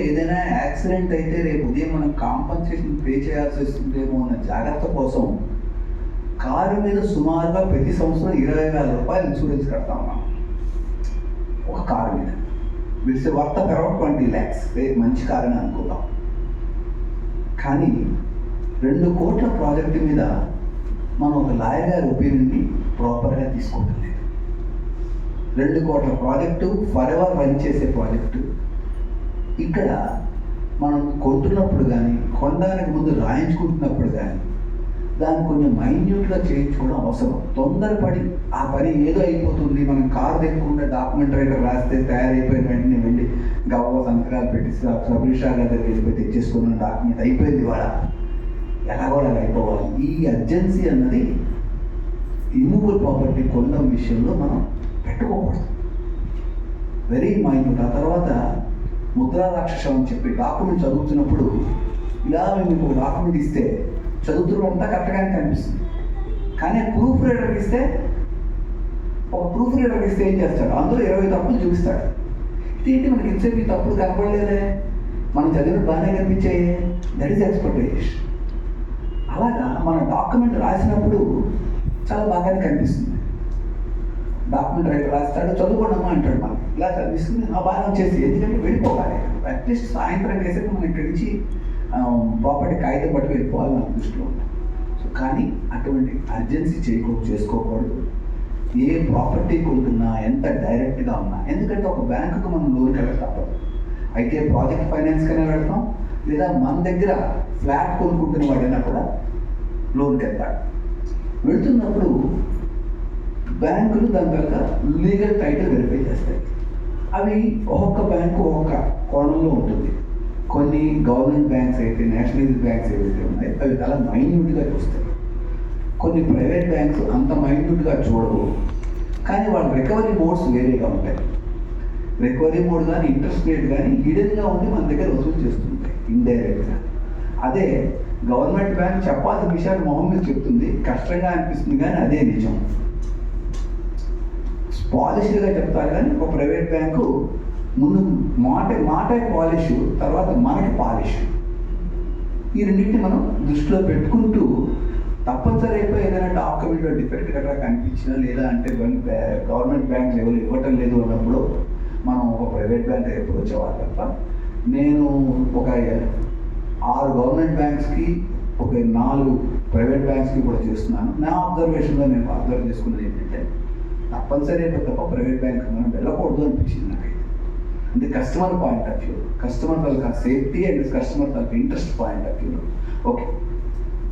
ఏదైనా యాక్సిడెంట్ అయితే రేపు ఉదయం మనం కాంపన్సేషన్ పే చేయాల్సి వస్తుందేమో అన్న జాగ్రత్త కోసం కారు మీద సుమారుగా ప్రతి సంవత్సరం 20,000 రూపాయలు ఇన్సూరెన్స్ కడతాం మనం ఒక కారు మీద. విట్స్ వర్త్ అరౌండ్ 20 lakhs. మంచి కారు అని అనుకుందాం. కానీ 2 కోట్ల ప్రాజెక్టు మీద మనం ఒక లాయర్ గారి ఒపీనియన్ని ప్రాపర్గా తీసుకోవటం లేదు. 2 కోట్ల ప్రాజెక్టు ఫర్ ఎవర్ రన్ చేసే ప్రాజెక్టు ఇక్కడ మనం కొంటున్నప్పుడు కానీ కొనడానికి ముందు రాయించుకుంటున్నప్పుడు కానీ దాన్ని కొంచెం మైన్యూట్గా చేయించుకోవడం అవసరం. తొందరపడి ఆ పని ఏదో అయిపోతుంది, మనం కారు తెక్కకుండా డాక్యుమెంట్ రైటర్ రాస్తే తయారైపోయిన వెంటనే వెళ్ళి గవ్వ సంతకాలు పెట్టి సబ్ రిజిస్ట్రార్ గారి దగ్గర వెళ్ళిపోయి తెచ్చేసుకున్న డాక్యుమెంట్ అయిపోయింది వాళ్ళ ఎలాగో అలా అయిపోవాలి. ఈ అర్జెన్సీ అన్నది ఇమ్మూవబుల్ ప్రాపర్టీ కొనడం విషయంలో మనం పెట్టుకోకూడదు. Very minute. ఆ తర్వాత ముద్రా రాక్షసం అని చెప్పి డాక్యుమెంట్ చదువుతున్నప్పుడు ఇలా మేము ఒక డాక్యుమెంట్ ఇస్తే చదువుతున్నంతా కరెక్ట్గానే కనిపిస్తుంది. కానీ ప్రూఫ్ రీడర్కి ఇస్తే ఏం చేస్తాడు, అందులో 20 తప్పులు చూపిస్తాడు. ఇదేంటి మనకి ఇంతసేపు ఈ తప్పులు కనపడలేదే, మనం చదివిన బాగానే కనిపించాయి. That is expectation. అలాగా మన డాక్యుమెంట్ రాసినప్పుడు చాలా బాగానే కనిపిస్తుంది. డాక్యుమెంట్ రైటర్ రాస్తాడు, చదువుకోండమ్మా అంటాడు. మనకి ఇలా చదివిస్తుంది, ఆ బాగా వచ్చేసి ఎందుకంటే వెళ్ళిపోవాలి. అట్లీస్ట్ సాయంత్రం వేసేది మనం ఇక్కడి నుంచి ప్రాపర్టీ కాగితం పట్టుకు వెళ్ళిపోవాలి మన దృష్టిలో ఉంటాం. సో కానీ అటువంటి అర్జెన్సీ చేసుకోకూడదు. ఏ ప్రాపర్టీ కొంటున్నా ఎంత డైరెక్ట్గా ఉన్నా, ఎందుకంటే ఒక బ్యాంకుకు మనం లోన్కి వెళ్ళక తప్పదు. అయితే ప్రాజెక్ట్ ఫైనాన్స్ కనే వెళ్తాం, లేదా మన దగ్గర ఫ్లాట్ కొనుక్కుంటున్న వాడైనా కూడా లోన్కి వెళ్తాడు. వెళుతున్నప్పుడు బ్యాంకులు దాని తర్వాత లీగల్ టైటిల్ వెరిఫై చేస్తాయి. అవి ఒక్కొక్క బ్యాంకు ఒక్కొక్క కోణంలో ఉంటుంది. కొన్ని గవర్నమెంట్ బ్యాంక్స్ అయితే, నేషనలైజ్డ్ బ్యాంక్స్ ఏవైతే ఉన్నాయో అవి చాలా మైన్యూట్గా చూస్తాయి. కొన్ని ప్రైవేట్ బ్యాంక్స్ అంత మైన్యూట్గా చూడవు, కానీ వాళ్ళ రికవరీ మోడ్స్ వేరేగా ఉంటాయి. రికవరీ మోడ్ కానీ ఇంట్రెస్ట్ రేట్ కానీ హిడెన్గా ఉండి మన దగ్గర వసూలు చేస్తుంటాయి ఇండైరెక్ట్గా. అదే గవర్నమెంట్ బ్యాంక్ చెప్పాల్సిన విషయాలు మొహం మీద చెప్తుంది, కష్టంగా అనిపిస్తుంది, కానీ అదే నిజం. పాలిష్గా చెప్తారు, కానీ ఒక ప్రైవేట్ బ్యాంకు ముందు మాట పాలిష్, తర్వాత మనకి పాలిష్. ఈ రెండింటిని మనం దృష్టిలో పెట్టుకుంటూ తప్పనిసరి అయిపోయి ఏదైనా డాక్యుమెంట్లో డిఫెక్ట్ గట్రా కనిపించినా, లేదా అంటే గవర్నమెంట్ బ్యాంక్ లెవెల్ ఇవ్వటం లేదు అన్నప్పుడు మనం ఒక ప్రైవేట్ బ్యాంక్ ఎప్పుడు వచ్చేవాళ్ళు తప్ప. నేను ఒక 6 గవర్నమెంట్ బ్యాంక్స్కి, ఒక 4 ప్రైవేట్ బ్యాంక్స్కి కూడా చేస్తున్నాను. నా అబ్జర్వేషన్లో నేను అబ్జర్వ్ చేసుకున్నది ఏంటంటే తప్పనిసరి అయిపోయి తప్ప ప్రైవేట్ బ్యాంక్ మనం వెళ్ళకూడదు అనిపించింది నాకైతే. అంటే customer point of view, customer taluka safety and customer taluka interest point of వ్యూలో. ఓకే,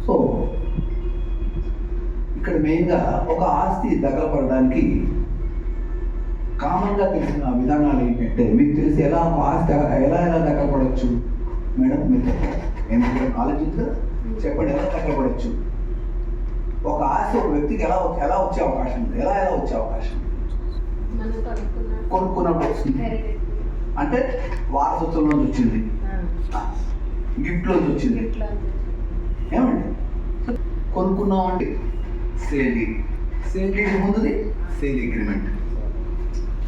సో ఇక్కడ మెయిన్గా ఒక ఆస్తి దగలపడడానికి కామన్గా తెలిసిన విధానాలు ఏంటంటే, మీకు తెలిసి ఎలా ఆస్తి ఎలా దగలపడవచ్చు మేడం? మీరు చెప్పండి, ఎందుకంటే ఆలోచించగా చెప్పండి, ఎలా దగలపడవచ్చు? ఒక ఆస్తి ఒక వ్యక్తికి ఎలా వచ్చే అవకాశం ఉంది? ఎలా వచ్చే అవకాశం? కొనుక్కున్నప్పుడు వచ్చింది అంటే వారసత్వంలోంచి వచ్చింది, గిఫ్ట్లోంచి వచ్చింది. ఏమండి కొనుక్కున్నాం అంటే సేల్ డీడ్ ముందుది సేల్ అగ్రిమెంట్.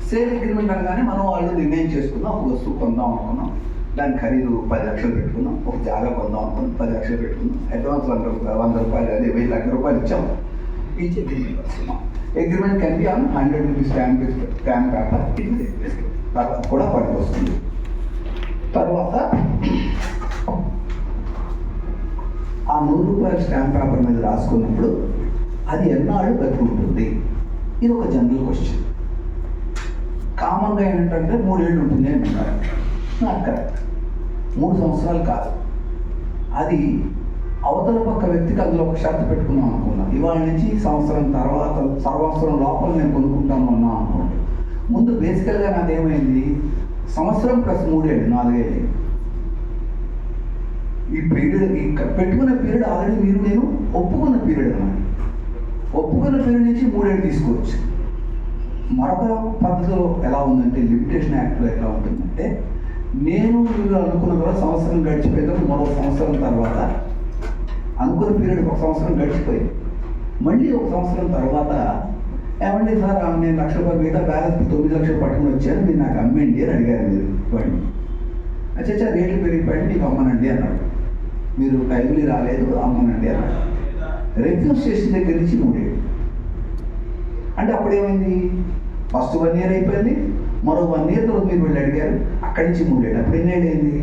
సేల్ అగ్రిమెంట్ అనగానే మనం వాళ్ళు నిర్ణయం చేసుకున్నాం, ఒక వస్తువు కొందాం అనుకున్నాం, దాని ఖరీదు 10 లక్షలు పెట్టుకున్నాం. ఒక జాగా కొందాం అనుకున్నాం, 10 లక్షలు పెట్టుకున్నాం. అడ్వాన్స్ 100 రూపాయలు, అదే 1000 లక్ష రూపాయలు ఇచ్చాము. ఈచ్ అగ్రిమెంట్ వస్తున్నాం. Agreement can be on 100 rupees stamp paper, తర్వాత కూడా పనికి వస్తుంది. తర్వాత ఆ 100 రూపాయల స్టాంప్ పేపర్ మీద రాసుకున్నప్పుడు అది ఎన్నాళ్ళు బతుకుంటుంది? ఇది ఒక జనరల్ క్వశ్చన్. కామన్గా ఏంటంటే 3 ఏళ్ళు ఉంటుంది అంటున్నారు. నాకు కరెక్ట్, 3 సంవత్సరాలు కాదు. అది అవతల పక్క వ్యక్తికి అందులో ఒక షరతు పెట్టుకున్నాం అనుకున్నాం, ఇవాళ నుంచి సంవత్సరం లోపల నేను కొనుక్కుంటాను అన్నా అనుకోండి. ముందు బేసికల్గా నాదేమైంది, సంవత్సరం ప్లస్ 3 ఏళ్ళు 4 ఏళ్ళు. ఈ పీరియడ్ పెట్టుకున్న పీరియడ్ ఆల్రెడీ నేను ఒప్పుకున్న పీరియడ్ అన్నమాట. ఒప్పుకున్న పీరియడ్ నుంచి 3 ఏళ్ళు తీసుకోవచ్చు. మరొక పద్ధతిలో ఎలా ఉందంటే, లిమిటేషన్ యాక్ట్లో ఎలా ఉంటుందంటే, నేను మీరు అనుకున్న తర్వాత సంవత్సరం గడిచిపోయినప్పుడు మరో సంవత్సరం తర్వాత అనుకున్న పీరియడ్ 1 సంవత్సరం గడిచిపోయింది. మళ్ళీ 1 సంవత్సరం తర్వాత ఏమండి సార్, నేను 1 లక్ష రూపాయలు మిగతా బ్యాలెన్స్ 9 లక్షలు పట్టుకుని వచ్చాను, మీరు నాకు అమ్మేయండి అని అడిగారు మీరు వాడిని. అచ్చా రేట్లు పెరిగిపోయాయి నీకు అమ్మనండి అన్నాడు. మీరు టైంలీ రాలేదు అమ్మనండి అన్నాడు. రిఫ్యూజ్ చేసిన దగ్గర నుంచి 3 ఏళ్ళు. అంటే అప్పుడు ఏమైంది, ఫస్ట్ 1 ఇయర్ అయిపోయింది, మరో 1 ఇయర్ తర్వాత మీరు వెళ్ళి అడిగారు, అక్కడి నుంచి 3 ఏళ్ళు. అప్పుడు ఎన్ని ఏళ్ళు అయింది,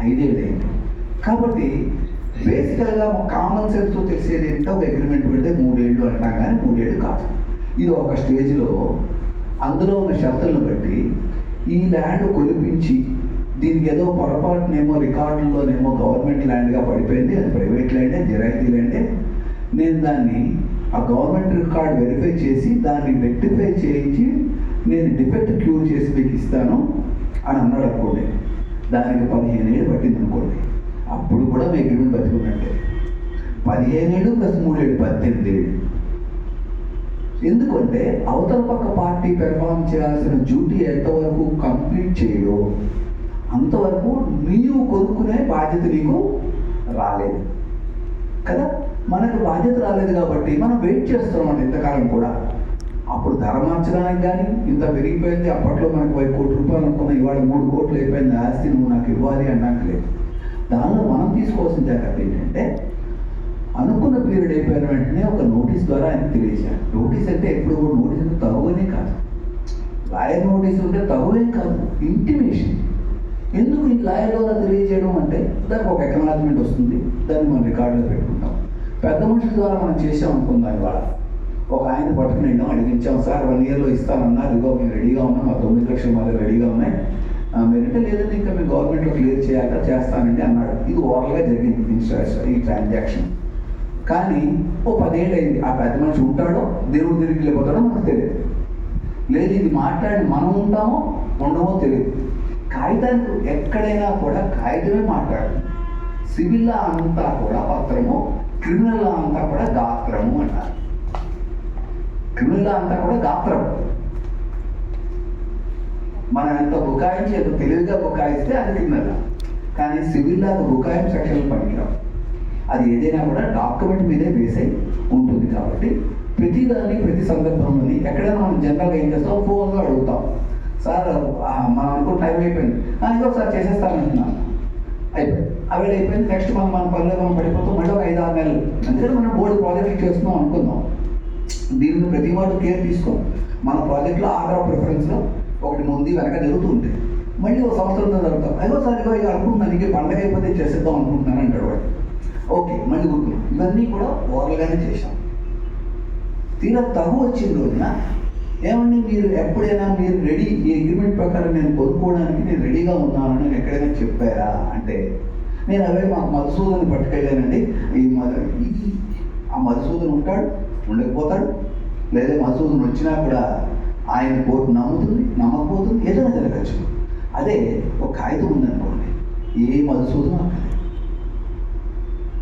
5 ఏళ్ళు అయింది. కాబట్టి బేసికల్గా కామన్ సెన్స్తో తెలిసేది ఏంటో ఒక అగ్రిమెంట్ పెడితే 3 ఏళ్ళు అంటాం, కానీ 3 ఏళ్ళు కాదు. ఇది ఒక స్టేజ్లో అందులో ఉన్న షరతులను బట్టి ఈ ల్యాండ్ కొలిపించి దీనికి ఏదో పొరపాటునేమో రికార్డుల్లోనేమో గవర్నమెంట్ ల్యాండ్గా పడిపోయింది, అది ప్రైవేట్ ల్యాండే, జిరాయితీ ల్యాండే, నేను దాన్ని ఆ గవర్నమెంట్ రికార్డ్ వెరిఫై చేసి దాన్ని రెక్టిఫై చేయించి నేను డిఫెక్ట్ క్యూర్ చేసి మీకు ఇస్తాను అని అన్నాడు అనుకోండి. దానికి 15 ఏళ్ళు పట్టింది అనుకోండి, అప్పుడు కూడా మీ అగ్రిమెంట్ బతుకున్నట్టే. 15 ఏళ్ళు ప్లస్ 3 ఏళ్ళు 18 ఏళ్ళు. ఎందుకంటే అవతల పక్క పార్టీ పెర్ఫార్మ్ చేయాల్సిన డ్యూటీ ఎంతవరకు కంప్లీట్ చేయడో అంతవరకు నీవు కొనుక్కునే బాధ్యత నీకు రాలేదు కదా. మనకు బాధ్యత రాలేదు కాబట్టి మనం వెయిట్ చేస్తున్నాం ఇంతకాలం కూడా. అప్పుడు ధర మార్చడానికి కానీ ఇంత పెరిగిపోయింది, అప్పట్లో మనకు 1 కోటి రూపాయలు అనుకున్న ఇవాళ 3 కోట్లు అయిపోయింది ఆస్తి, నువ్వు నాకు ఇవ్వాలి అన్నాక లేదు. దానిలో మనం తీసుకోవాల్సిన జాగ్రత్త ఏంటంటే అనుకున్న పీరియడ్ అయిపోయిన వెంటనే ఒక నోటీస్ ద్వారా ఆయనకు తెలియజేయాలి. నోటీస్ అంటే ఎప్పుడు కూడా నోటీస్ అంటే తగువనే కాదు, లాయర్ నోటీస్ ఉంటే తగువేం కాదు, ఇంటిమేషన్. ఎందుకు ఈ లాయర్ ద్వారా తెలియజేయడం అంటే దానికి ఒక ఎక్నాలజ్మెంట్ వస్తుంది, దాన్ని మనం రికార్డులో పెట్టుకుంటాం. పెద్ద మనుషుల ద్వారా మనం చేసాం అనుకుందాం, ఇవాళ ఒక ఆయన పట్టుకుని వెళ్ళాం, అడిగించాం, సార్ 1 ఇయర్లో ఇస్తానన్నారు, ఇదిగో మేము రెడీగా ఉన్నాం, మా 9 లక్షల మాదిరి రెడీగా ఉన్నాయి, మీరంటే లేదంటే ఇంకా మేము గవర్నమెంట్లో క్లియర్ చేయాక చేస్తానండి అన్నాడు. ఇది ఓవరాల్గా జరిగింది ఈ ట్రాన్సాక్షన్. కానీ ఓ 10 ఏళ్ళు అయింది, ఆ పెద్ద మనిషి ఉంటాడో దేవుడు తిరిగి వెళ్ళిపోతాడో మనకు తెలియదు. లేదు ఇది మాట్లాడి మనం ఉంటామో ఉండమో తెలియదు. కాగితానికి ఎక్కడైనా కూడా కాగితమే మాట్లాడు. సివిల్లా అంతా కూడా పత్రము, క్రిమినల్ అంతా కూడా గాత్రము అంటారు. క్రిమినల్ అంతా కూడా గాత్రము. మనం ఎంత బుకాయించి ఎంత తెలివిగా బుకాయిస్తే అది క్రిమినల్. కానీ సివిల్లాగా బుకాయం సెక్షన్లు పనికిరావు. అది ఏదైనా కూడా డాక్యుమెంట్ మీదే బేస్ అయి ఉంటుంది. కాబట్టి ప్రతిదాన్ని ప్రతి సందర్భంలోని ఎక్కడైనా మనం జనరల్గా ఏం చేస్తాం, ఫోన్లో అడుగుతాం, సార్ మనం అనుకున్న టైం అయిపోయింది, ఇదో సార్ చేసేస్తానంటున్నాను, అయిపోయింది, అవి అయిపోయింది, నెక్స్ట్ మన పనులు మనం పడిపోతాం, మళ్ళీ ఒక 5-6 నెలలు. అందుకని మనం బోర్డు ప్రాజెక్టులు చేస్తున్నాం అనుకుందాం, దీన్ని ప్రతి వాడు కేర్ తీసుకోం. మన ప్రాజెక్ట్లో ఆర్డర్ ఆఫ్ ప్రిఫరెన్స్లో ఒకటి ముందు వెనక జరుగుతూ ఉంటాయి. మళ్ళీ ఒక సంవత్సరంతో జరుగుతాం, అయ్యో సార్ ఇక అనుకుంటున్నాను, ఇంకే పండగ అయిపోతే చేసేద్దాం అనుకుంటున్నాను అంటాడు వాడు. ఓకే, మళ్ళీ గుర్తున్నాం. ఇవన్నీ కూడా ఓవర్గానే చేశాం. తీరా తగు వచ్చిన రోజున ఏమండి మీరు ఎప్పుడైనా మీరు రెడీ, ఈ అగ్రిమెంట్ ప్రకారం నేను కొనుక్కోవడానికి నేను రెడీగా ఉన్నాను నేను ఎక్కడైనా చెప్పారా అంటే, నేను అవే మాకు మధుసూదన్ పట్టుకెళ్ళానండి, ఆ మధుసూదన్ ఉంటాడు, ఉండకపోతాడు, లేదా మధుసూదన్ వచ్చినా కూడా ఆయన కోర్టు నమ్ముతుంది, నమ్మకపోతుంది, ఏదైనా జరగచ్చు. అదే ఒక కాగితం ఉందనుకోండి, ఏ మధుసూదన్ అక్కడే,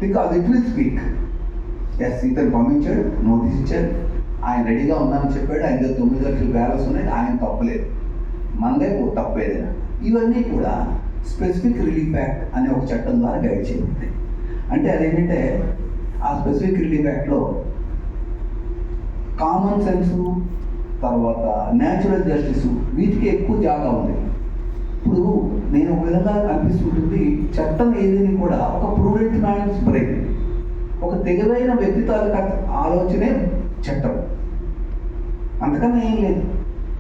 because it will speak. Yes ఇతను పంపించాడు, నోటీస్ ఇచ్చాడు, ఆయన రెడీగా ఉన్నానని చెప్పాడు, ఆయన 9 లక్షల బ్యాలెన్స్ ఉన్నాయి, ఆయన తప్పలేదు, మనదే తప్పేదైనా. ఇవన్నీ కూడా స్పెసిఫిక్ రిలీఫ్ యాక్ట్ అనే ఒక చట్టం ద్వారా గైడ్ చేయబడింది. అంటే అదేంటంటే ఆ స్పెసిఫిక్ రిలీఫ్ యాక్ట్లో కామన్ సెన్సు, తర్వాత న్యాచురల్ జస్టిస్, వీటికి ఎక్కువ జాగా ఉంది. ఇప్పుడు నేను ఒక విధంగా అనిపిస్తుంటుంది, చట్టం ఏదైనా కూడా ఒక ప్రూడెంట్ మ్యాన్స్ బ్రెయిన్, ఒక తెలివైన వ్యక్తి తాలూకా ఆలోచనే చట్టం, అంతకన్నా ఏం లేదు.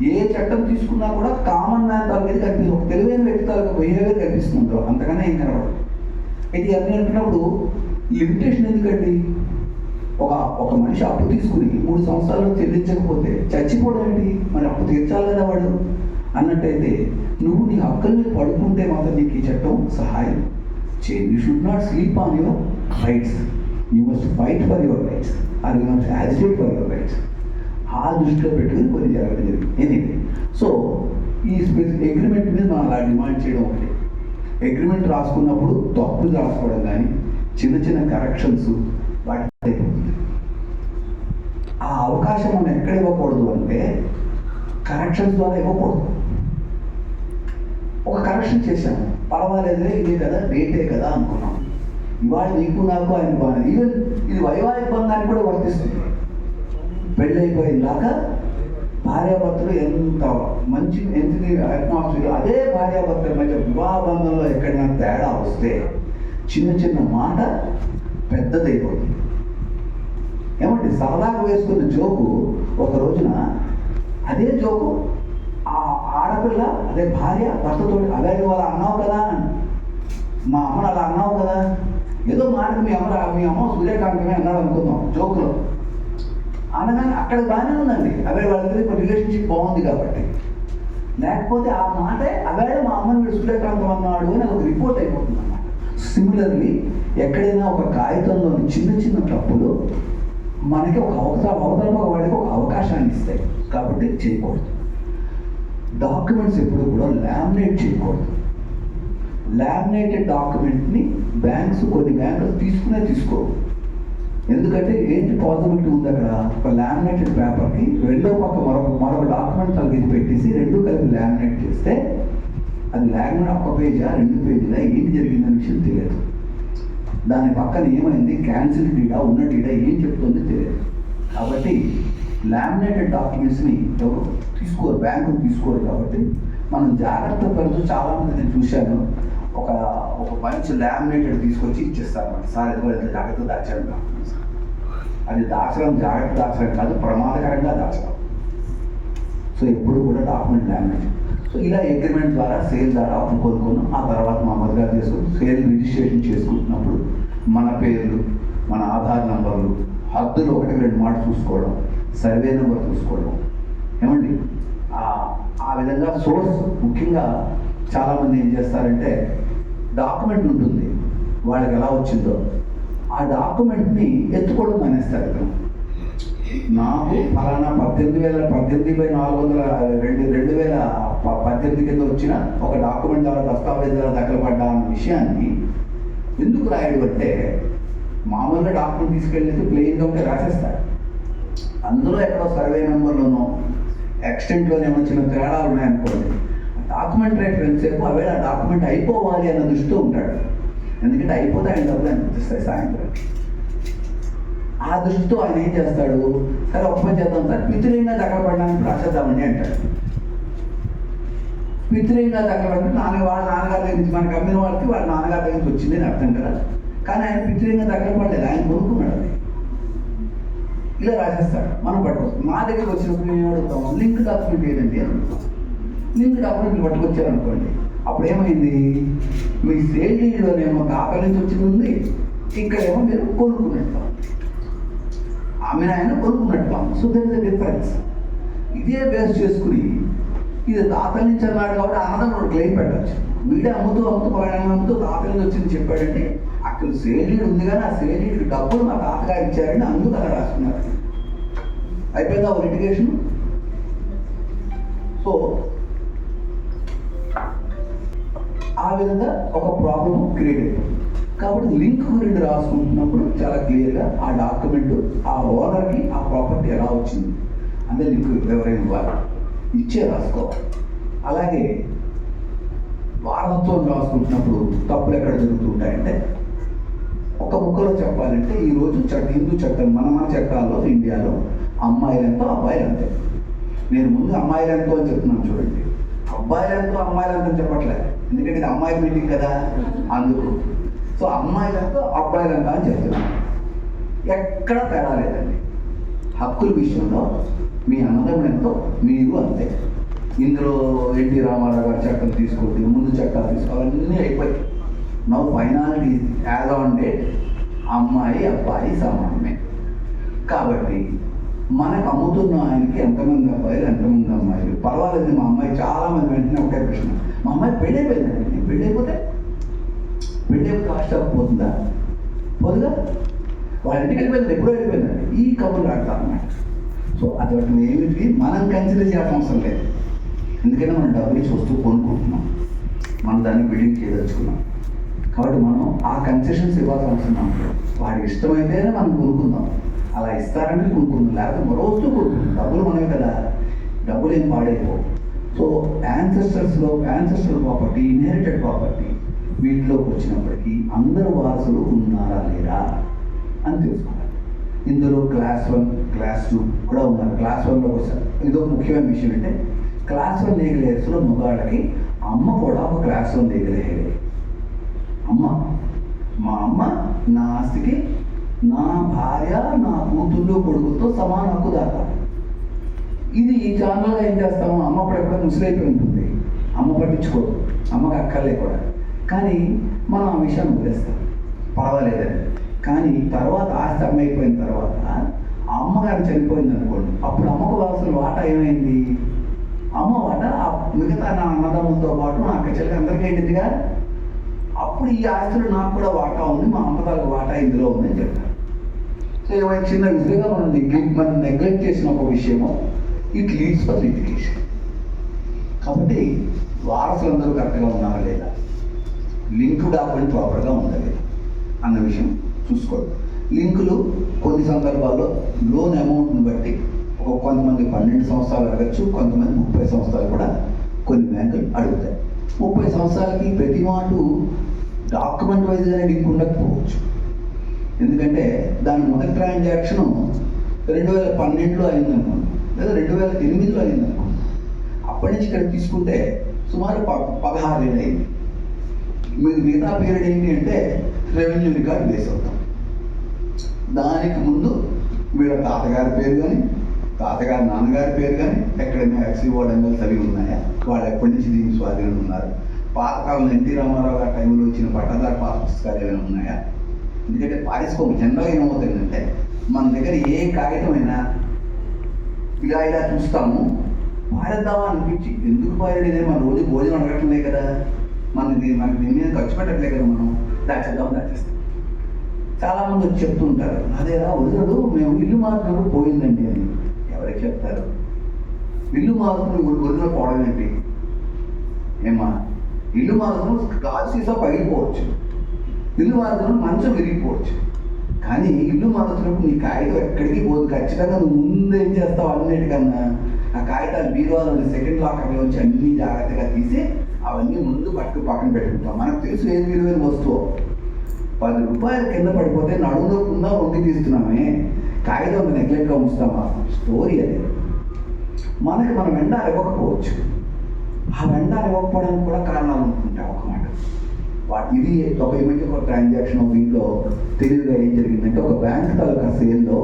ఏ చట్టం తీసుకున్నా కూడా కామన్ మ్యాన్ తాలూకా కనిపిస్తుంది, ఒక తెలివైన వ్యక్తి తాలూకా బిహేవియర్ కనిపిస్తుంది, అంతకన్నా ఏం కనబడదు. ఇది అన్నీ అంటున్నప్పుడు లిమిటేషన్ ఎందుకండి? ఒక మనిషి అప్పు తీసుకుని 3 సంవత్సరాలు చెల్లించకపోతే చచ్చిపోవడం ఏంటి? మరి అప్పు తీర్చాలి కదా వాడు అన్నట్టయితే, నువ్వు నీ హక్కుల మీద పడుకుంటే మాత్రం నీకు ఈ చట్టం సహాయం చేయదు. You should not sleep on your rights, you must fight for your rights, or you must agitate for your rights. ఆ దృష్టిలో పెట్టుకుని కొన్ని జరగడం జరిగింది. ఎనీవే, సో ఈ అగ్రిమెంట్ మీద మనం అలా డిమాండ్ చేయడం ఒకటి. అగ్రిమెంట్ రాసుకున్నప్పుడు తప్పులు రాసుకోవడం కానీ చిన్న చిన్న కరెక్షన్స్ వాటి ఆ అవకాశం మనం ఎక్కడ ఇవ్వకూడదు అంటే కరెక్షన్స్ ద్వారా ఇవ్వకూడదు. ఒక కరెక్షన్ చేశాము, పర్వాలేదులే, ఇదే కదా, రేటే కదా అనుకున్నాం, ఇవాళ నీకు నాకు ఆయన బాగా. ఈవెన్ ఇది వైవాహిక బంధానికి కూడా వర్తిస్తుంది. పెళ్ళైపోయిన దాకా భార్యాభర్తలు ఎంత మంచి అట్మాస్ఫియర్, అదే భార్యాభర్తల మధ్య వివాహ బంధంలో ఎక్కడైనా తేడా వస్తే చిన్న చిన్న మాట పెద్దదైపోతుంది. ఏమంటే సరదాగా వేసుకున్న జోకు ఒక రోజున అదే జోకు ఆ ఆడపిల్ల అదే భార్య భర్తతో అదే వాళ్ళ అన్నావు కదా, మా అమ్మను అలా అన్నావు కదా, ఏదో మాటకు మీ అమ్మ సూర్యకాంతమే అన్నాడు అనుకుందాం జోకులో అనగానే అక్కడ బాగానే ఉందండి. అవే వాళ్ళకి ఇప్పుడు రిలేషన్షిప్ బాగుంది కాబట్టి. లేకపోతే ఆ మాటే అవేళ మా అమ్మని వీడు సూర్యకాంతం అన్నాడు అని అది ఒక రిపోర్ట్ అయిపోతుంది అన్నమాట. సిమిలర్లీ ఎక్కడైనా ఒక కాగితంలోని చిన్న చిన్న తప్పులు మనకి ఒక అవతల వాడికి ఒక అవకాశాన్ని ఇస్తాయి. కాబట్టి చేయకూడదు. డాక్యుమెంట్స్ ఎప్పుడు కూడా లామినేట్ చేయకూడదు. లామినేటెడ్ డాక్యుమెంట్ని కొన్ని బ్యాంకులు తీసుకోవు. ఎందుకంటే ఏంటి పాసిబిలిటీ ఉంది అక్కడ, ఒక లామినేటెడ్ పేపర్కి రెండో పక్క మరొక డాక్యుమెంట్ తలకి పెట్టేసి రెండు కలిపి లామినేట్ చేస్తే అది లామినేట్ ఒక పేజా 2 పేజీలా ఏంటి జరిగిందనే విషయం తెలియదు. దాని పక్కన ఏమైంది, క్యాన్సిల్ డీటా ఉన్న డీటా ఏం చెప్తుందో తెలియదు. కాబట్టి లామినేటెడ్ డాక్యుమెంట్స్ని ఎవరు తీసుకోరు, బ్యాంకులు తీసుకోరు. కాబట్టి మనం జాగ్రత్త పడుతూ చాలామంది నేను చూశాను, ఒక మంచి లామినేటెడ్ తీసుకొచ్చి ఇచ్చేస్తారు మరి, సార్ ఎదుగు ఎంత జాగ్రత్త దాచాడు డాక్యుమెంట్స్. అది జాగ్రత్త దాచడం కాదు, ప్రమాదకరంగా దాచడం. సో ఎప్పుడు కూడా డాక్యుమెంట్ లామినేట్. సో ఇలా అగ్రిమెంట్ ద్వారా సేల్ ద్వారా కొనుక్కొని ఆ తర్వాత మామూలుగా చేసుకుని సేల్ రిజిస్ట్రేషన్ చేసుకుంటున్నప్పుడు మన పేర్లు, మన ఆధార్ నంబర్లు, హద్దులు 1-2 మాట చూసుకోవడం, సర్వే నెంబర్ చూసుకోవడం. ఏమండి ఆ విధంగా సోర్స్ ముఖ్యంగా చాలామంది ఏం చేస్తారంటే డాక్యుమెంట్ ఉంటుంది వాళ్ళకి ఎలా వచ్చిందో ఆ డాక్యుమెంట్ని ఎత్తుకోవడం మానేస్తారు. నాకు ఫలానా 18,400 కింద వచ్చిన ఒక డాక్యుమెంట్ ద్వారా దస్తావేజ్ ద్వారా దఖలుపడ్డా అన్న విషయాన్ని ఎందుకు రాయడు అంటే మామూలుగా డాక్యుమెంట్ తీసుకెళ్ళి ప్లెయిన్గా ఉంటే రాసేస్తాడు. అందులో ఎక్కడో సర్వే నెంబర్లోనో ఎక్స్టెంట్లోనే వచ్చిన తేడాలు ఉన్నాయనుకోండి, డాక్యుమెంట్ రైటర్ ఎంతసేపు అవేళ డాక్యుమెంట్ అయిపోవాలి అన్న దృష్టితో ఉంటాడు. ఎందుకంటే అయిపోతే ఆయన డబ్బులు అనిపిస్తాయి సాయంత్రం. ఆ దృష్టితో ఆయన ఏం చేస్తాడు, సరే ఒక్క పని చేద్దాం సార్, పితృయంగా దక్కపడడానికి రాసేద్దామండి అంటాడు. పితృయంగా దక్కపడి వాళ్ళ నాన్నగారి దగ్గర నుంచి మనకు అమ్మిన వాళ్ళకి వాళ్ళ నాన్నగారి దగ్గర నుంచి వచ్చింది అని అర్థం కదా. కానీ ఆయన పితృయంగా దక్కపడలేదు, ఆయన కొనుక్కున్నాడు. అది ఇలా రాసేస్తాడు, మనం పట్టుకొస్తాం. మా దగ్గరికి వచ్చినప్పుడు మేము అడుగుతాం లింక్ డాక్యుమెంట్ ఏదండి అని అడుగుతాం. లింక్ డాక్యుమెంట్ పట్టుకొచ్చారనుకోండి, అప్పుడు ఏమైంది, మీ సేల్ డీడ్లోనేమో తాతల నుంచి వచ్చింది ఉంది, ఇక్కడేమో మీరు కొనుక్కున్నట్టు, ఆమెను ఆయన కొనుక్కున్నట్టు. So there is the difference. ఇదే బేస్ చేసుకుని ఇది తాతల నుంచి అన్నాడు కాబట్టి అన్నదాన్ని క్లెయిమ్ పెట్టచ్చు. వీడే అమ్ముతూ తాతల నుంచి వచ్చింది చెప్పాడంటే అక్కడ సేల్ డీడ్ ఉంది కానీ ఆ సేల్ డీడ్ డబ్బులు మా తాతగారు ఇచ్చారని అందుకు అలా రాసుకున్నారు. అయిపోయిందా ఒక లిటిగేషన్. సో ఆ విధంగా ఒక ప్రాబ్లం క్రియేట్ అయిపోతుంది. కాబట్టి లింక్ గురించి రాసుకుంటున్నప్పుడు చాలా క్లియర్గా ఆ డాక్యుమెంట్ ఆ ఓనర్కి ఆ ప్రాపర్టీ ఎలా వచ్చింది అంటే లింక్ ఎవరైనా ఇవ్వాలి, ఇచ్చే రాసుకోవాలి. అలాగే వారసత్వం రాసుకుంటున్నప్పుడు తప్పులు ఎక్కడ జరుగుతుంటాయంటే ఒక ముక్కలో చెప్పాలంటే ఈరోజు హిందూ చట్టం మన చట్టాల్లో ఇండియాలో అమ్మాయిలంతో అబ్బాయిలంతే. నేను ముందు అమ్మాయిలంతో అని చెప్తున్నాను చూడండి, అబ్బాయిలంతో అమ్మాయిలంతో అని చెప్పట్లేదు, ఎందుకంటే ఇది అమ్మాయి మీటింగ్ కదా అందుకు. సో అమ్మాయిలంతో అబ్బాయిలంతా అని చెప్తున్నాను. ఎక్కడ తేడా లేదండి. హక్కుల విషయంలో మీ అన్నదమ్ముడంతో మీరు అంతే. ఇందులో ఎన్టీ రామారావు గారి చట్టం తీసుకోండి, ముందు చట్టాలు తీసుకోవాలన్నీ అయిపోయి now finality as on date అమ్మాయి అబ్బాయి సమానమే. కాబట్టి మనకు అమ్ముతున్న ఆయనకి ఎంతమంది అబ్బాయిలు ఎంతమంది అమ్మాయిలు పర్వాలేదు. మా అమ్మాయి చాలామంది వెంటనే ఒకటే ప్రశ్న, మా అమ్మాయి పెళ్ళైపోయిందండి, పెళ్ళైపోతే కాస్ట్ పోతుందా? పోదుగా, వాళ్ళ ఇంటికి వెళ్ళిపోయింది, ఎప్పుడో వెళ్ళిపోయిందండి. ఈ కబుర్లు ఆడతాం అన్నమాట. సో అటువంటి ఏమిటి మనం కన్సిడర్ చేయాల్సిన అవసరం లేదు. ఎందుకంటే మనం డబ్బులు చూస్తూ కొనుక్కుంటున్నాం, మనం దాన్ని బిల్డింగ్ చేయదలుచుకున్నాం. కాబట్టి మనం ఆ కన్సెషన్స్ ఇవ్వాల్సిన అవసరం లేదు. వాడికి ఇష్టమైతేనే మనం కొనుక్కుందాం, అలా ఇస్తారంటే కొనుక్కుందాం, లేకపోతే మరో వస్తువు కొనుక్కుందాం. డబ్బులు మనమే కదా, డబ్బులు ఏం పాడైపోవు. So ancestral property, inherited property వీటిలోకి వచ్చినప్పటికీ అందరూ వారసులు ఉన్నారా లేరా అని తెలుసుకోవాలి. ఇందులో క్లాస్ 1, క్లాస్ 2 కూడా ఉన్నారు. క్లాస్ 1లోకి వచ్చారు. ఇదో ముఖ్యమైన విషయం అంటే క్లాస్ 1 లీగల్ హెయిర్స్లో మగవాళ్ళకి అమ్మ కూడా ఒక క్లాస్ 1 లీగల్ హెయిర్. మా అమ్మ నా ఆస్తికి నా భార్య, నా కూతుళ్ళు, కొడుకుతో సమాన హక్కుదారు. ఇది ఈ ఛానల్గా ఏం చేస్తాము, అమ్మ అప్పుడెప్పుడో ముసలైపోయి ఉంటుంది, అమ్మ పట్టించుకోదు, అమ్మకి అక్కర్లే కూడా. కానీ మనం ఆ విషయాన్ని వదిలేస్తాం, పర్వాలేదని. కానీ తర్వాత ఆస్తి అమ్మ అయిపోయిన తర్వాత అమ్మగారు చనిపోయింది అనుకోండి, అప్పుడు అమ్మకు వాల్సిన వాటా ఏమైంది? అమ్మ వాటా మిగతా నా అన్నదమ్ములతో పాటు నా అక్క చెల్లి అందరికీ ఏంటిదిగా. అప్పుడు ఈ ఆస్తిలో నాకు కూడా వాటా ఉంది, మా అమ్మగారికి వాటా ఇందులో ఉందని చెప్తారు. సో ఏమైనా చిన్న విధంగా మనం నెగ్లెక్ట్ చేసిన ఒక విషయము ఇట్ లీడ్స్ ఫర్ లిటిగేషన్. కాబట్టి వారసులందరూ కరెక్ట్గా ఉన్నారా లేదా, లింక్ డాక్యుమెంట్ ప్రాపర్గా ఉందా లేదా అన్న విషయం చూసుకోండి. లింకులు కొన్ని సందర్భాల్లో లోన్ అమౌంట్ని బట్టి కొంతమంది 12 సంవత్సరాలు అడగచ్చు, కొంతమంది 30 సంవత్సరాలు కూడా కొన్ని బ్యాంకులు అడుగుతాయి. 30 సంవత్సరాలకి ప్రతి మాట డాక్యుమెంట్ వైజ్గానే లింక్ ఉండకపోవచ్చు. ఎందుకంటే దాని మొదటి ట్రాన్సాక్షను 2012లో అయిందనుకోండి, లేదా 2008లో అయిందనుకోండి. అప్పటి నుంచి ఇక్కడ తీసుకుంటే సుమారు 16 ఏళ్ళు అయింది. మీకు మిగతా పీరియడ్ ఏంటి అంటే రెవెన్యూ రికార్డు బేస్ అవుతాం. దానికి ముందు వీళ్ళ తాతగారి పేరు కానీ, తాతగారి నాన్నగారి పేరు కానీ ఎక్కడైనా ఎక్స్ఓడెంగల్స్ అవి ఉన్నాయా, వాళ్ళు ఎప్పటి నుంచి దీనికి స్వాధీనం ఉన్నారు, పాతకాలం ఎన్టీ రామారావు గారి టైంలో వచ్చిన పట్టదారు పాత పుస్తకాలు ఏమైనా ఉన్నాయా. ఎందుకంటే పారిశ్రామిక జనరల్గా ఏమవుతుందంటే మన దగ్గర ఏ కాగితమైనా ఇలా చూస్తాము, పారేద్దామా అనిపించి ఎందుకు పారేది, మన రోజు భోజనం అడగట్లే కదా, మనకి దీని మీద ఖర్చు పెట్టట్లే కదా, మనం దాచేస్తాం. చాలామంది వచ్చి చెప్తూ ఉంటారు, అదేరా వదిలడు మేము ఇల్లు మారుతున్నప్పుడు పోయిందండి అని. ఎవరికి చెప్తారు? ఇల్లు మారుతున్న వదిలిన పోవడం ఏంటి? ఏమా ఇల్లు మారుతున్న గాజు సీసా పగిలిపోవచ్చు, ఇల్లు మారుతున్న మంచం విరిగిపోవచ్చు, కానీ ఇల్లు మారుతున్నప్పుడు నీ కాగితం ఎక్కడికి పోదు. ఖచ్చితంగా నువ్వు ముందు ఏం చేస్తావు, అన్నిటికన్నా ఆ కాగితాలు బీరువాలో సెకండ్ లాకర్లో వచ్చి అన్ని జాగ్రత్తగా తీసి అవన్నీ ముందు పక్కన పెట్టుకుంటాం. మనకు తెలుసు ఏది విలువైన వస్తువు. 10 రూపాయలు కింద పడిపోతే నడుములోకుండా వండి తీస్తున్నామే, కాగితం నెగ్లెక్ట్గా ఉంచుతామా? స్టోరీ అది. మనకి మనం వెండాలు ఇవ్వకపోవచ్చు, ఆ వెండాలు ఇవ్వకపోవడానికి కూడా కారణాలు అనుకుంటాం. ఒక మాట ఇది ఒక ఇమేజ్ ఒక ట్రాన్సాక్షన్ దీంట్లో తెలివిగా ఏం జరిగిందంటే, ఒక బ్యాంక్ తాలూకా సేల్లో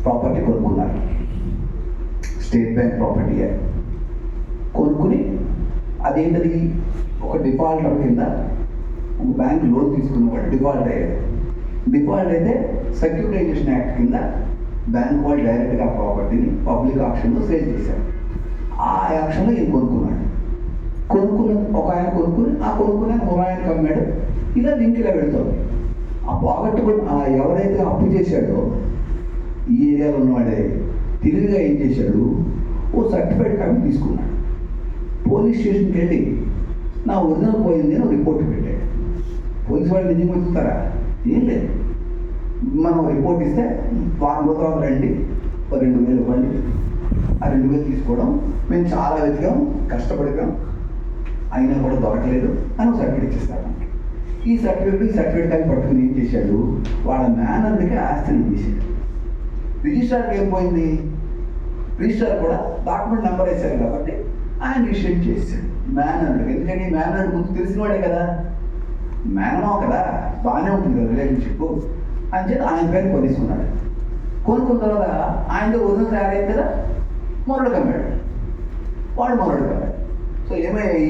ప్రాపర్టీ కొనుక్కున్నారు. స్టేట్ బ్యాంక్ ప్రాపర్టీ కొనుక్కుని అదేంటది ఒక డిఫాల్టర్ కింద ఒక బ్యాంక్ లోన్ తీసుకున్నవాడు డిఫాల్ట్ అయ్యాడు. డిఫాల్ట్ అయితే సెక్యూరిటైజేషన్ యాక్ట్ కింద బ్యాంక్ వాళ్ళు డైరెక్ట్గా ప్రాపర్టీని పబ్లిక్ ఆక్షన్లో సేల్ చేశారు. ఆ యాక్షన్లో ఈయన కొనుక్కున్నాడు. ఒక ఆయన కొనుక్కుని ఆ కొనుక్కునే మరో ఆయనకు అమ్మాడు. ఇలా లింక్ ఇలా పెడుతుంది. ఆ పోగొట్టుకుని ఎవరైతే అప్పు చేశాడో ఈ ఏరియాలో ఉన్నవాడే తెలివిగా ఏం చేశాడు, ఓ సర్టిఫికేట్ కాపీ తీసుకున్నాడు. పోలీస్ స్టేషన్కి వెళ్ళి నా ఒరిజినల్ పోయింది అని రిపోర్ట్ పెట్టాడు. పోలీసు వాళ్ళు నిజంగా వెతుకుతారా? ఏం లేదు. మనం రిపోర్ట్ ఇస్తే వారం రోజుల తర్వాత రండి, 2,000 ఇవ్వండి. ఆ 2,000 తీసుకోవడం మేము చాలా వెతికాం, కష్టపడినాం, అయినా కూడా దొరకలేదు అని సర్టిఫికేట్ ఇచ్చేస్తాడు. ఈ సర్టిఫికేట్ కానీ పట్టుకుని ఏం చేశాడు, వాళ్ళ మేనర్కి ఆస్తిని చేశాడు. రిజిస్ట్రార్కి ఏం పోయింది, రిజిస్ట్రార్ కూడా డాక్యుమెంట్ నెంబర్ వేశారు కాబట్టి ఆయన రిజిస్ట్రేట్ చేశాడు మేనర్కి. ఎందుకంటే మేనర్ ముందు తెలిసిన వాడే కదా, మేనమో కదా, బాగానే ఉంటుంది కదా రిలేషన్షిప్ అని చెప్పి ఆయన పేరు కొనేసుకున్నాడు. కొనుక్కున్న తర్వాత ఆయనతో ఒరిజినల్ తయారైంది కదా, మొరడు కమ్మాడు, వాడు మొరడు కమ్మాడు. సో ఏమయ్యాయి,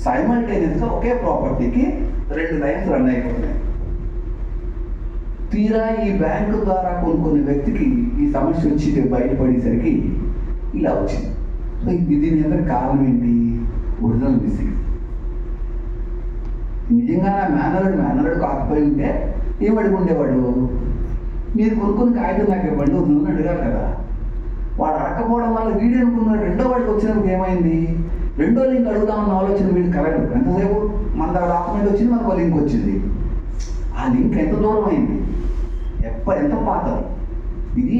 సైమల్టేనియస్గా ఒకే ప్రాపర్టీకి 2 లైన్స్ రన్ అయిపోతున్నాయి. తీరా ఈ బ్యాంకు ద్వారా కొనుక్కునే వ్యక్తికి ఈ సమస్య వచ్చి బయటపడేసరికి ఇలా వచ్చింది. సో దీని అందరి కారణం ఏంటి, ఒరిజినల్ మిస్సింగ్. నిజంగా మేనరుడు కాకపోయి ఉంటే ఏం అడిగి ఉండేవాడు, మీరు కొనుక్కుని కాగితం నాకు ఇవ్వండి ఒరిజినల్ అడిగారు కదా. వాడు అడగకపోవడం వల్ల వీడు అనుకున్నాడు. రెండో వాడికి వచ్చినప్పుడు ఏమైంది, రెండో లింక్ అడుగుదామన్న ఆలోచన వీడు కరెక్ట్. ఎంతసేపు మన డాక్యుమెంట్ వచ్చింది, మనకు లింక్ వచ్చింది. ఆ లింక్ ఎంత దూరం అయింది, ఎంత పాతది. ఇది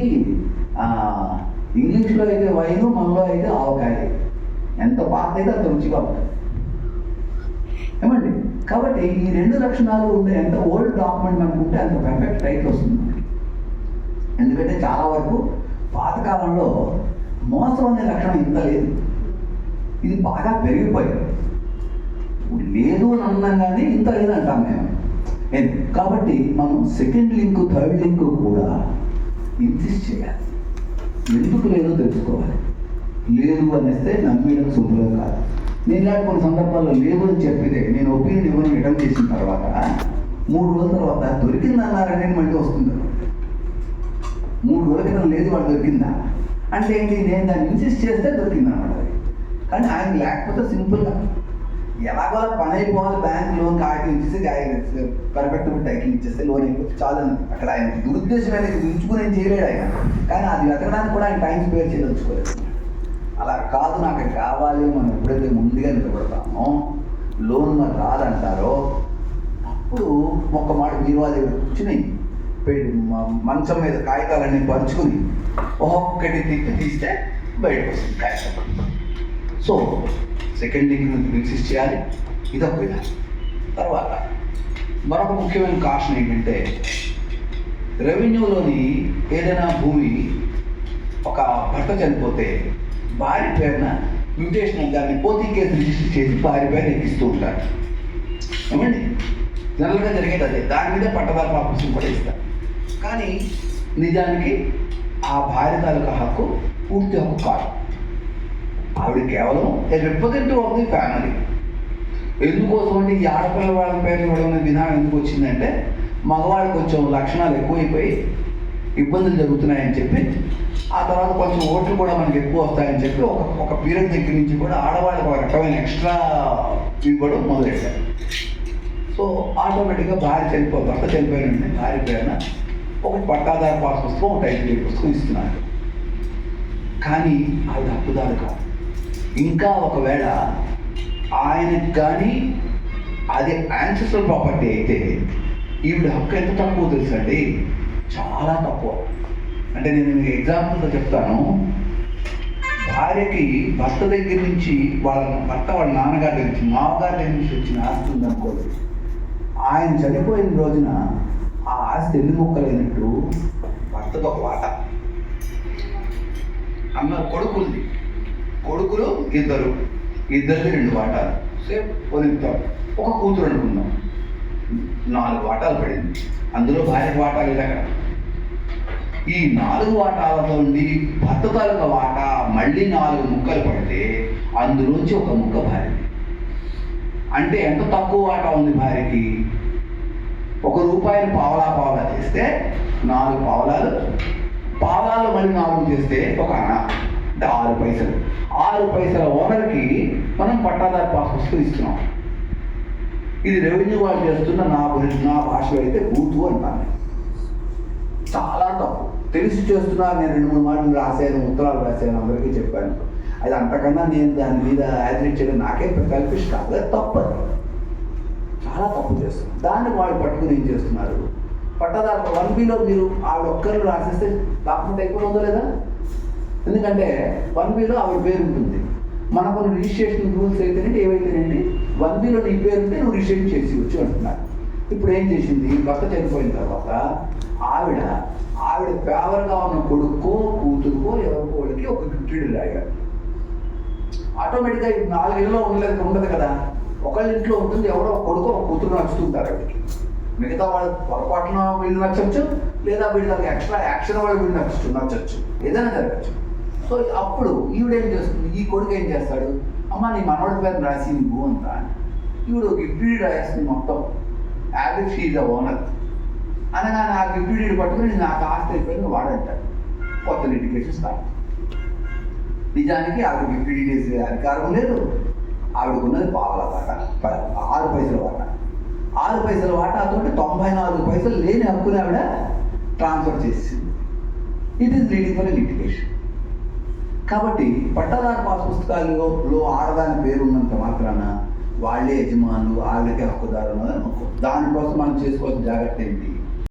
ఇంగ్లీష్లో అయితే వైను, మనలో అయితే ఆవకాయ. ఎంత పాత అయితే అంత రుచిగా ఉంటుంది ఏమండి. కాబట్టి ఈ 2 లక్షణాలు ఉండే ఎంత ఓల్డ్ డాక్యుమెంట్ మనకు ఉంటే అంత పర్ఫెక్ట్ రైట్ వస్తుంది. ఎందుకంటే చాలా వరకు పాతకాలంలో మోసం అనే లక్షణం ఇంత లేదు, ఇది బాగా పెరిగిపోయింది. లేదు అని అన్నాం కానీ ఇంత లేదంటాం మేము. కాబట్టి మనం సెకండ్ లింక్ థర్డ్ లింక్ కూడా ఇన్సిస్ట్ చేయాలి. ఎందుకు లేదో తెలుసుకోవాలి. లేదు అనేస్తే నమ్మేయడం సులువుగా కాదు. నేను ఇలాంటి కొన్ని సందర్భాల్లో లేదు అని చెప్పితే నేను ఒపీనియన్ ఇవ్వని రిటర్న్ చేసిన తర్వాత 3 రోజుల తర్వాత దొరికిందన్నారని మళ్ళీ వస్తుంది. 3 రోజుల క్రితం లేదు వాడు దొరికిందా అంటే ఏంటి, నేను దాన్ని ఇన్సిస్ట్ చేస్తే దొరికిందన్నమాట. కానీ ఆయన లేకపోతే సింపుల్గా ఎలాగో పని అయిపోవాలి, బ్యాంక్ లోన్ కాగితం ఇచ్చేసి పర్ఫెక్ట్ టైటిల్ ఇచ్చేస్తే లోన్ అయిపోతే చాలు. అక్కడ ఆయన దురుద్దేశం అనేది ఉంచుకుని ఏం చేయలేడు ఆయన. కానీ అది వెతకడానికి కూడా ఆయన టైం స్పేర్ చేయదలుచుకోలేదు. అలా కాదు, నాకు కావాలి, మనం ఎప్పుడైతే ముందుగా నిలబడతామో లోన్ మరి రాదంటారో అప్పుడు ఒక్క మాట మీరు అది కూర్చుని మంచం మీద కాగితాలన్నీ పంచుకుని ఒక్కొక్కటి తిప్పి తీస్తే బయటకు వస్తుంది కాగితం. సో సెకండ్ లింక్ నుంచి ఇన్సిస్ట్ చేయాలి, ఇదొక విధానం. తర్వాత మరొక ముఖ్యమైన కాషన్ ఏంటంటే, రెవెన్యూలోని ఏదైనా భూమి ఒక భర్త చనిపోతే భార్య పేరున మ్యూటేషన్ దాన్ని పోతీ కేసు రిజిస్టర్ చేసి భార్య పేరు ఎక్కిస్తూ ఉంటారు. ఏమండి, జనరల్గా జరిగేది అదే. దాని మీద పట్టదారు పాపం కూడా ఇస్తారు. కానీ నిజానికి ఆ భార్య తాలూకా హక్కు పూర్తి హక్కు కాదు. ఆవిడ కేవలం రిప్రజెంటేటివ్ ఆఫ్ ది ఫ్యామిలీ. ఎందుకోసం అంటే ఈ ఆడపిల్ల వాళ్ళ పేరు ఇవ్వడం విధానం ఎందుకు వచ్చిందంటే, మగవాళ్ళకి కొంచెం లక్షణాలు ఎక్కువైపోయి ఇబ్బందులు జరుగుతున్నాయని చెప్పి, ఆ తర్వాత కొంచెం ఓట్లు కూడా మనకి ఎక్కువ వస్తాయని చెప్పి ఒక పీరియడ్ దగ్గర నుంచి కూడా ఆడవాళ్ళకి ఒక రకమైన ఎక్స్ట్రా ఇవ్వడం మొదలెట్టారు. సో ఆటోమేటిక్గా భర్త చనిపోయిన వెంటనే భార్య పేరున ఒక పట్టాదారు పాస్ పుస్తకం, ఒక టైటిల్ పుస్తకం ఇస్తున్నారు. కానీ ఆవిడ హక్కుదారు కాదు. ఇంకా ఒకవేళ ఆయనకి కానీ అది యాన్సెస్ట్రల్ ప్రాపర్టీ అయితే ఈవిడ హక్కు ఎంత తక్కువ తెలుసండి, చాలా తక్కువ. అంటే నేను మీకు ఎగ్జాంపుల్తో చెప్తాను. భార్యకి భర్త దగ్గర నుంచి వాళ్ళ నాన్నగారి దగ్గర నుంచి, మామగారి దగ్గర నుంచి వచ్చిన ఆస్తి ఉందనుకోండి, ఆయన చనిపోయిన రోజున ఆ ఆస్తి ఎన్ని ముక్కలైనట్టు భర్తకు ఒక వాటా, కొడుకులు ఇద్దరిది 2 వాటాలు, సేమ్ వదిలితారు. ఒక కూతురు అనుకుందాం, 4 వాటాలు పడింది. అందులో భార్యకు వాటాలు ఇలాగ. ఈ 4 వాటాలతో ఉండి భర్త తాలూకా వాటా మళ్ళీ 4 ముక్కలు పడితే అందులోంచి ఒక ముక్క భార్య. అంటే ఎంత తక్కువ వాటా ఉంది భార్యకి? ₹1 పావలా చేస్తే 4 పావలాలు మళ్ళీ 4 చేస్తే ఒక అణ, అంటే 6 పైసలు. 6 పైసల ఓనర్కి మనం పట్టాదారు పాస్ పుస్తకం ఇస్తున్నాం. ఇది రెవెన్యూ వాళ్ళు చేస్తున్న నా భాషలో అయితే బూతు అంటాను. చాలా తప్పు. తెలిసి చేస్తున్నారు. నేను 2-3 మాటలు రాశాను, ఉత్తరాలు రాశాను, అందరికీ చెప్పాను. అది అంతకన్నా నేను దాని మీద యాజిటేట్ చేయడం నాకే సెల్ఫిష్ కాదు, అది తప్పు. చాలా తప్పు చేస్తున్నారు. దాన్ని వాళ్ళు పట్టుకుని ఏం చేస్తున్నారు, పట్టాదారు 1Bలో మీరు ఆవిడ ఒక్కరు రాసేస్తే డాక్యుమెంట్ అయిపోతుందో లేదా? ఎందుకంటే 1Bలో ఆవిడ పేరు ఉంటుంది. మనకు రిజిస్ట్రేషన్ రూల్స్ అయితేనండి ఏవైతేనండి 1Bలో నీ పేరు ఉంటే నువ్వు రిజిస్ట్రేషన్ చేసి అంటున్నారు. ఇప్పుడు ఏం చేసింది, భర్త చనిపోయిన తర్వాత ఆవిడ ఫేవర్గా ఉన్న కొడుకో కూతురుకో ఎవరికో వాళ్ళకి ఒక గిఫ్ట్ రాయాలి. ఆటోమేటిక్గా 4 ఇళ్ళలో ఉండదు కదా, ఒకళ్ళ ఇంట్లో ఉంటుంది, ఎవరో ఒక కొడుకో ఒక కూతురు నచ్చుతుంటారు ఆవిడకి. మిగతా వాళ్ళు పొరపాటున వీళ్ళు నచ్చచ్చు, లేదా వీళ్ళకి ఎక్స్ట్రా యాక్షన్ వాళ్ళు వీళ్ళు నచ్చచ్చు, ఏదైనా జరగచ్చు. సో అప్పుడు ఈవిడేం చేస్తుంది, ఈ కొడుకు ఏం చేస్తాడు, అమ్మ నీ మనవడి పేరు రాసి నువ్వు అంతా, ఈవిడ గిఫ్ట్ రాయాల్సింది మొత్తం as she is the owner అనగానే ఆ గిఫ్ట్ పట్టుకుని నాకు ఆస్తి అయిపోయింది వాడంటాడు. కొత్త లిటిగేషన్ స్టార్ట్. నిజానికి ఆవిడ గిఫ్ట్ చేసే అధికారం లేదు. ఆవిడకున్నది పావలా వాటా, 6 పైసల వాటా. 6 పైసల వాటాతో 94 పైసలు లేని హక్కుని ఆవిడ ట్రాన్స్ఫర్ చేసింది. It is leading for litigation. కాబట్టి పట్టాదారు పాస్ పుస్తకాలలో ఆడదాని పేరు ఉన్నంత మాత్రాన వాళ్ళే యజమానులు, ఆవిడకే హక్కుదారు అన్నది అనుకో. దానికోసం మనం చేసుకోవాల్సిన జాగ్రత్త ఏంటి,